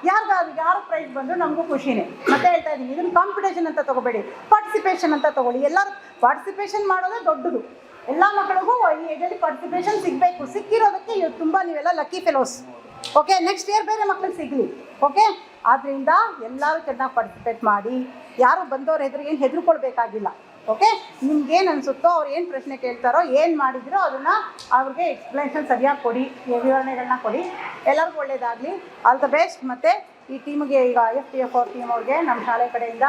ಯಾರು ಪ್ರೈಸ್ ಬಂದರೂ ನಮಗೂ ಖುಷಿನೇ. ಮತ್ತೆ ಹೇಳ್ತಾ ಇದ್ದೀನಿ, ಇದನ್ನು ಕಾಂಪಿಟೇಷನ್ ಅಂತ ತೊಗೋಬೇಡಿ, ಪಾರ್ಟಿಸಿಪೇಷನ್ ಅಂತ ತೊಗೊಳ್ಳಿ. ಎಲ್ಲರೂ ಪಾರ್ಟಿಸಿಪೇಷನ್ ಮಾಡೋದೇ ದೊಡ್ಡದು. ಎಲ್ಲ ಮಕ್ಕಳಿಗೂ ಈ ಏಜಲ್ಲಿ ಪಾರ್ಟಿಸಿಪೇಷನ್ ಸಿಗಬೇಕು. ಸಿಕ್ಕಿರೋದಕ್ಕೆ ತುಂಬ ನೀವೆಲ್ಲ lucky fellows. Okay, next year ಬೇರೆ ಮಕ್ಕಳಿಗೆ ಸಿಗಲಿ. ಓಕೆ, ಆದ್ದರಿಂದ ಎಲ್ಲರೂ ಚೆನ್ನಾಗಿ ಪಾರ್ಟಿಸಿಪೇಟ್ ಮಾಡಿ. ಯಾರು ಬಂದವ್ರ ಏನು ಹೆದರ್ಕೊಳ್ಬೇಕಾಗಿಲ್ಲ. ಓಕೆ, ನಿಮ್ಗೇನು ಅನಿಸುತ್ತೋ ಅವ್ರು ಏನು ಪ್ರಶ್ನೆ ಕೇಳ್ತಾರೋ, ಏನು ಮಾಡಿದಿರೋ ಅದನ್ನು ಅವ್ರಿಗೆ ಎಕ್ಸ್ಪ್ಲನೇಷನ್ ಸರಿಯಾಗಿ ಕೊಡಿ, ವಿವರಣೆಗಳನ್ನ ಕೊಡಿ. ಎಲ್ಲರಿಗೂ ಒಳ್ಳೆಯದಾಗಲಿ. All the best. ಮತ್ತು ಈ ಟೀಮ್ಗೆ ಈಗ ISPF ಅವ್ರ ಟೀಮ್ ಅವ್ರಿಗೆ ನಮ್ಮ ಶಾಲೆ ಕಡೆಯಿಂದ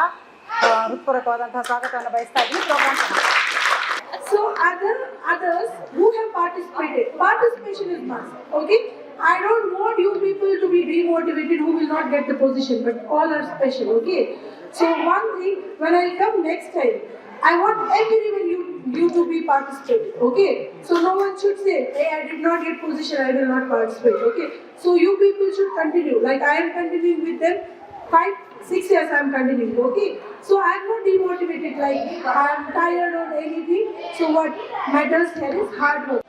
ಹೃತ್ಪೂರ್ವಕವಾದಂತಹ ಸ್ವಾಗತವನ್ನು ಬಯಸ್ತಾ ಇದ್ದೀನಿ. Programme So others who have participated, participation is must. Okay, I don't want you people to be demotivated who will not get the position, but all are special. Okay, so one thing, when I come next time, I want everyone you to be participating. Okay, so no one should say, hey, I did not get position, I will not participate. Okay, so you people should continue, like I am continuing with them 5-6 years. I am continuing. Okay, so I am not demotivated, like I am tired or anything. So what matters here is hard work.